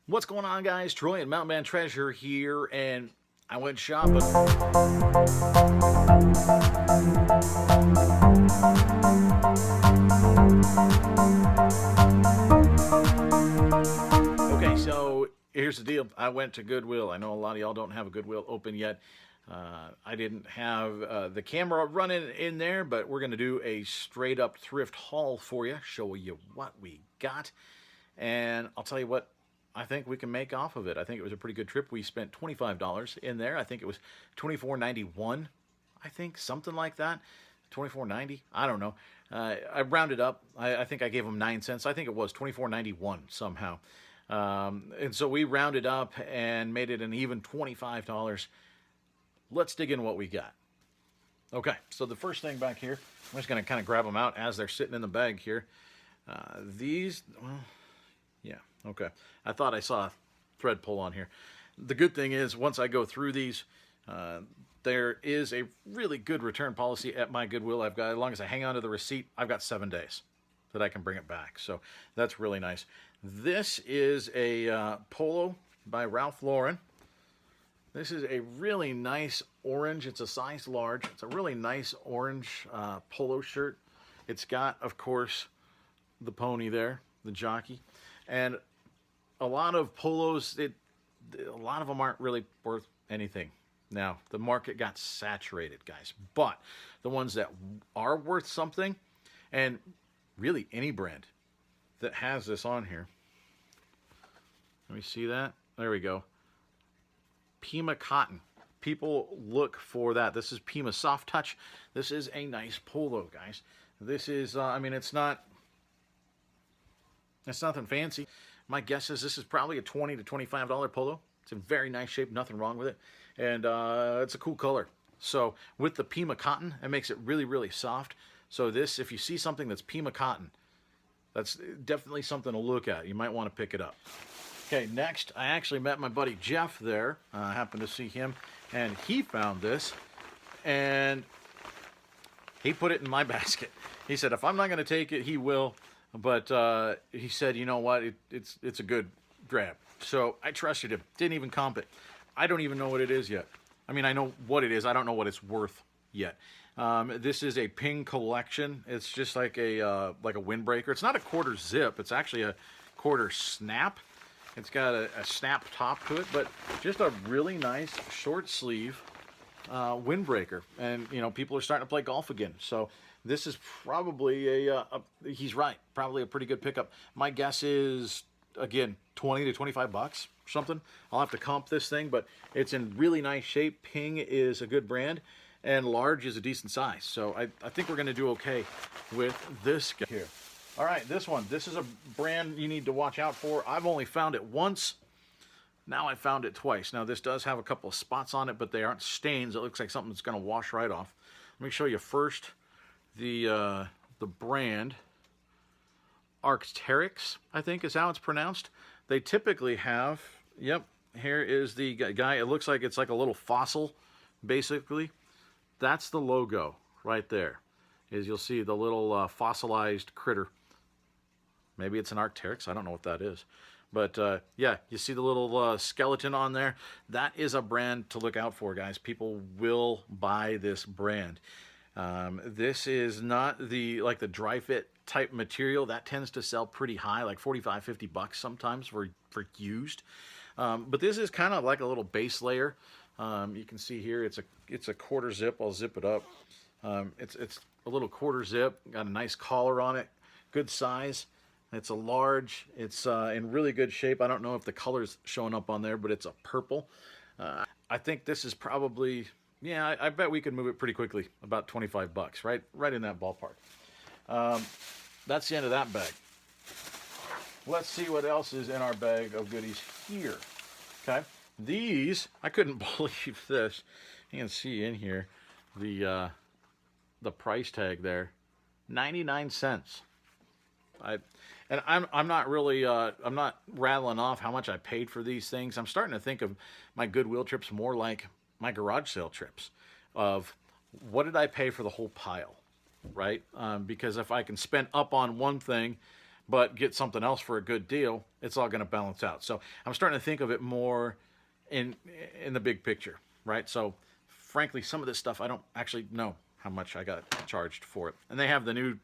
What's going on, guys? Troy and Mountain Man Treasure here, and I went shopping. Okay, so here's the deal. I went to Goodwill. I know a lot of y'all don't have a Goodwill open yet. I didn't have the camera running in there, but we're going to do a straight up thrift haul for you, show you what we got. And I'll tell you what I think we can make off of it. I think it was a pretty good trip. We spent $25 in there. I think it was $24.91. I think something like that. $24.90. I don't know. I rounded up. I think I gave them 9 cents. I think it was $24.91 somehow. And so we rounded up and made it an even $25. Let's dig in what we got. Okay, so the first thing back here, I'm just going to kind of grab them out as they're sitting in the bag here. These, well, yeah, okay. I thought I saw a thread pull on here. The good thing is, once I go through these, there is a really good return policy at my Goodwill. I've got, as long as I hang on to the receipt, I've got 7 days that I can bring it back. So that's really nice. This is a Polo by Ralph Lauren. This is a really nice orange. It's a size large. It's a really nice orange polo shirt. It's got, of course, the pony there, the jockey. And a lot of polos, a lot of them aren't really worth anything. Now, the market got saturated, guys. But the ones that are worth something, and really any brand that has this on here. Let me see that. There we go. Pima cotton. People look for that. This is Pima Soft Touch. This is a nice polo, guys. This is, I mean, it's nothing fancy. My guess is this is probably a $20 to $25 polo. It's in very nice shape, nothing wrong with it. And it's a cool color. So with the Pima cotton, it makes it really, really soft. So this, if you see something that's Pima cotton, that's definitely something to look at. You might want to pick it up. Okay, next, I actually met my buddy Jeff there. I happened to see him, and he found this, and he put it in my basket. He said, if I'm not going to take it, he will. But he said, you know what, it's a good grab. So I trusted him. Didn't even comp it. I don't even know what it is yet. I mean, I know what it is. I don't know what it's worth yet. This is a Ping collection. It's just like a windbreaker. It's not a quarter zip. It's actually a quarter snap. It's got a snap top to it, but just a really nice short sleeve windbreaker. And, you know, people are starting to play golf again. So this is probably he's right, probably a pretty good pickup. My guess is, again, 20 to 25 bucks or something. I'll have to comp this thing, but it's in really nice shape. Ping is a good brand, and large is a decent size. So I think we're going to do okay with this guy here. All right, this one. This is a brand you need to watch out for. I've only found it once. Now I found it twice. Now this does have a couple of spots on it, but they aren't stains. It looks like something that's going to wash right off. Let me show you first the brand. Arc'teryx, I think is how it's pronounced. They typically have, yep, here is the guy. It looks like it's like a little fossil, basically. That's the logo right there. Is you'll see the little fossilized critter. Maybe it's an Arc'teryx. I don't know what that is. But, yeah, you see the little skeleton on there? That is a brand to look out for, guys. People will buy this brand. This is not the dry fit type material. That tends to sell pretty high, like 45, 50 bucks sometimes for used. But this is kind of like a little base layer. You can see here it's a quarter zip. I'll zip it up. It's a little quarter zip. Got a nice collar on it. Good size. It's a large. It's in really good shape. I don't know if the color's showing up on there, but it's a purple. I think this is probably, yeah, I bet we could move it pretty quickly. About 25 bucks, right in that ballpark. That's the end of that bag. Let's see what else is in our bag of goodies here. Okay, these, I couldn't believe this. You can see in here the price tag there, 99 cents. I'm not really I'm not rattling off how much I paid for these things. I'm starting to think of my Goodwill trips more like my garage sale trips, of what did I pay for the whole pile, right? Because if I can spend up on one thing, but get something else for a good deal, it's all going to balance out. So I'm starting to think of it more in the big picture, right? So frankly, some of this stuff I don't actually know how much I got charged for it. And they have the new,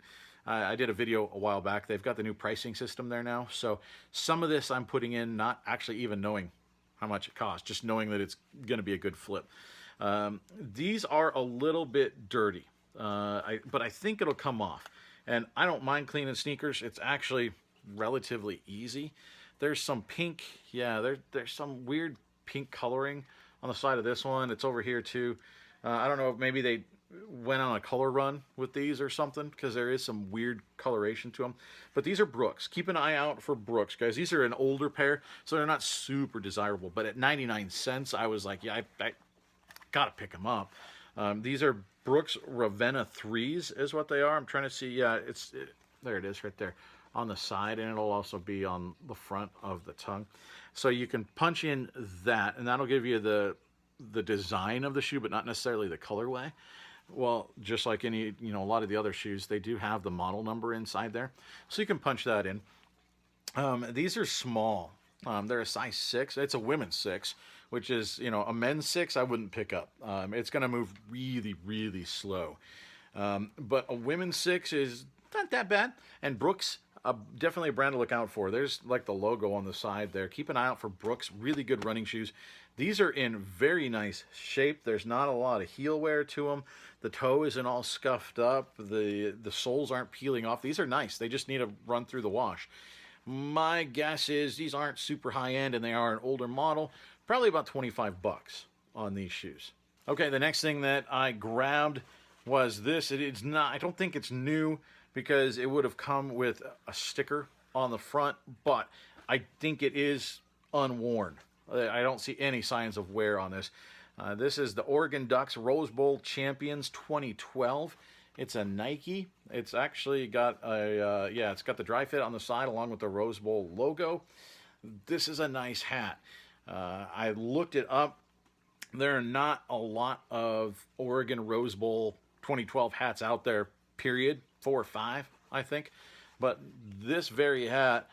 I did a video a while back. They've got the new pricing system there now. So some of this I'm putting in not actually even knowing how much it costs, just knowing that it's going to be a good flip. These are a little bit dirty, but I think it'll come off. And I don't mind cleaning sneakers. It's actually relatively easy. There's some pink, yeah, there's some weird pink coloring on the side of this one. It's over here too. I don't know if maybe they went on a color run with these or something, because there is some weird coloration to them. But these are Brooks. Keep an eye out for Brooks, guys. These are an older pair, so they're not super desirable. But at 99 cents, I was like, yeah, I gotta pick them up. These are Brooks Ravenna 3s is what they are. I'm trying to see. Yeah, there it is right there on the side, and it'll also be on the front of the tongue. So you can punch in that, and that'll give you the design of the shoe, but not necessarily the colorway. Well, just like any, a lot of the other shoes, they do have the model number inside there. So you can punch that in. These are small. They're a size 6. It's a women's 6, which is, a men's 6 I wouldn't pick up. It's going to move really, really slow. But a women's 6 is not that bad. And Brooks, definitely a brand to look out for. There's like the logo on the side there. Keep an eye out for Brooks. Really good running shoes. These are in very nice shape. There's not a lot of heel wear to them. The toe isn't all scuffed up. The soles aren't peeling off. These are nice. They just need to run through the wash. My guess is these aren't super high end and they are an older model. Probably about 25 bucks on these shoes. Okay, the next thing that I grabbed was this. It's not, I don't think it's new because it would have come with a sticker on the front, but I think it is unworn. I don't see any signs of wear on this. This is the Oregon Ducks Rose Bowl Champions 2012. It's a Nike. It's actually got a, it's got the dry fit on the side along with the Rose Bowl logo. This is a nice hat. I looked it up. There are not a lot of Oregon Rose Bowl 2012 hats out there, period. 4 or 5, I think. But this very hat,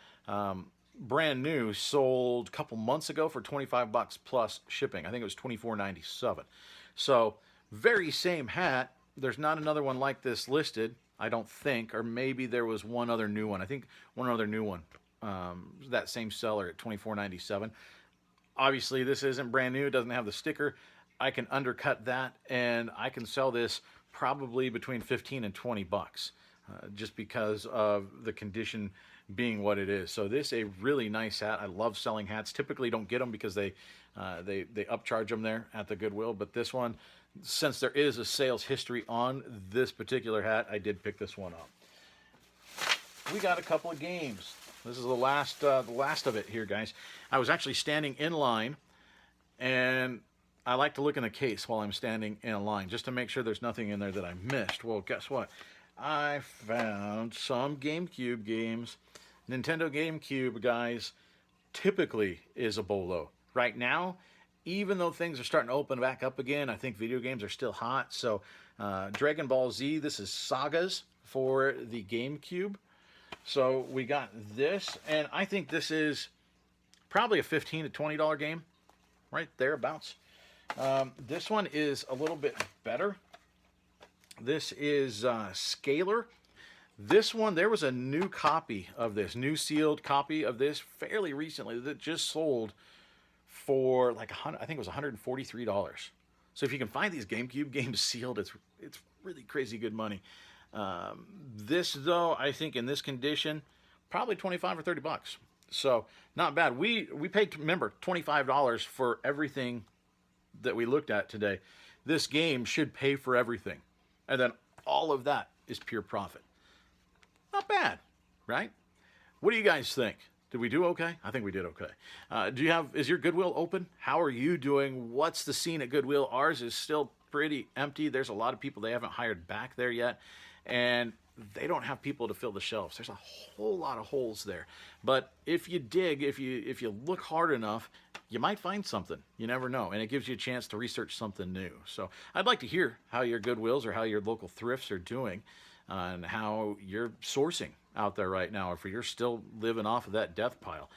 brand new, sold a couple months ago for 25 bucks plus shipping. I think it was $24.97. So very same hat. There's not another one like this listed, I don't think, or maybe there was one other new one. I think one other new one, that same seller at $24.97. Obviously, this isn't brand new. It doesn't have the sticker. I can undercut that, and I can sell this probably between 15 and 20 bucks, just because of the condition being what it is. So this is a really nice hat. I love selling hats. Typically don't get them because they upcharge them there at the Goodwill. But this one, since there is a sales history on this particular hat, I did pick this one up. We got a couple of games. This is the last of it here, guys. I was actually standing in line, and I like to look in the case while I'm standing in a line just to make sure there's nothing in there that I missed. Well, guess what? I found some Gamecube games. Nintendo Gamecube, guys, typically is a bolo. Right now, even though things are starting to open back up again, I think video games are still hot. So Dragon Ball Z, this is Sagas for the Gamecube. So we got this, and I think this is probably a $15 to $20 game, right thereabouts. This one is a little bit better. This is Scalar. This one, there was a new copy of this, new sealed copy of this fairly recently that just sold for like I think it was $143. So if you can find these Gamecube games sealed, it's really crazy good money. This though, I think in this condition, probably 25 or 30 bucks. So not bad. We paid, remember, $25 for everything that we looked at today. This game should pay for everything. And then all of that is pure profit. Not bad, right? What do you guys think? Did we do okay? I think we did okay. Is your Goodwill open? How are you doing? What's the scene at Goodwill? Ours is still pretty empty. There's a lot of people they haven't hired back there yet. And they don't have people to fill the shelves. There's a whole lot of holes there. But if you dig, if you look hard enough, you might find something. You never know. And it gives you a chance to research something new. So I'd like to hear how your Goodwills or how your local thrifts are doing and how you're sourcing out there right now, if you're still living off of that death pile.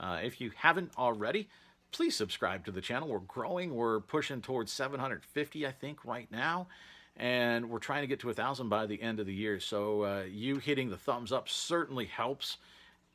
If you haven't already, please subscribe to the channel. We're growing. We're pushing towards 750, I think, right now. And we're trying to get to 1,000 by the end of the year. So you hitting the thumbs up certainly helps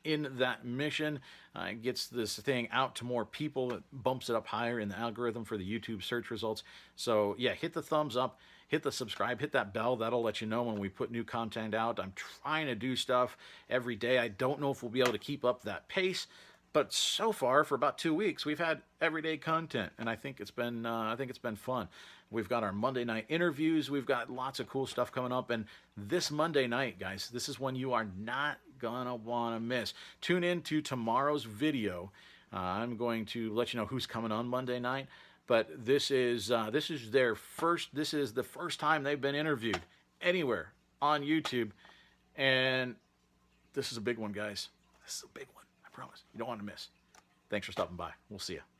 in that mission. It gets this thing out to more people. It bumps it up higher in the algorithm for the YouTube search results. So yeah, hit the thumbs up, hit the subscribe, hit that bell. That'll let you know when we put new content out. I'm trying to do stuff every day. I don't know if we'll be able to keep up that pace, but so far, for about 2 weeks, we've had everyday content, and I think it's been fun. We've got our Monday night interviews. We've got lots of cool stuff coming up, and this Monday night, guys, this is one you are not gonna want to miss. Tune in to tomorrow's video. I'm going to let you know who's coming on Monday night, but this is the first time they've been interviewed anywhere on YouTube, and this is a big one, guys. This is a big one. I promise. You don't want to miss. Thanks for stopping by. We'll see you.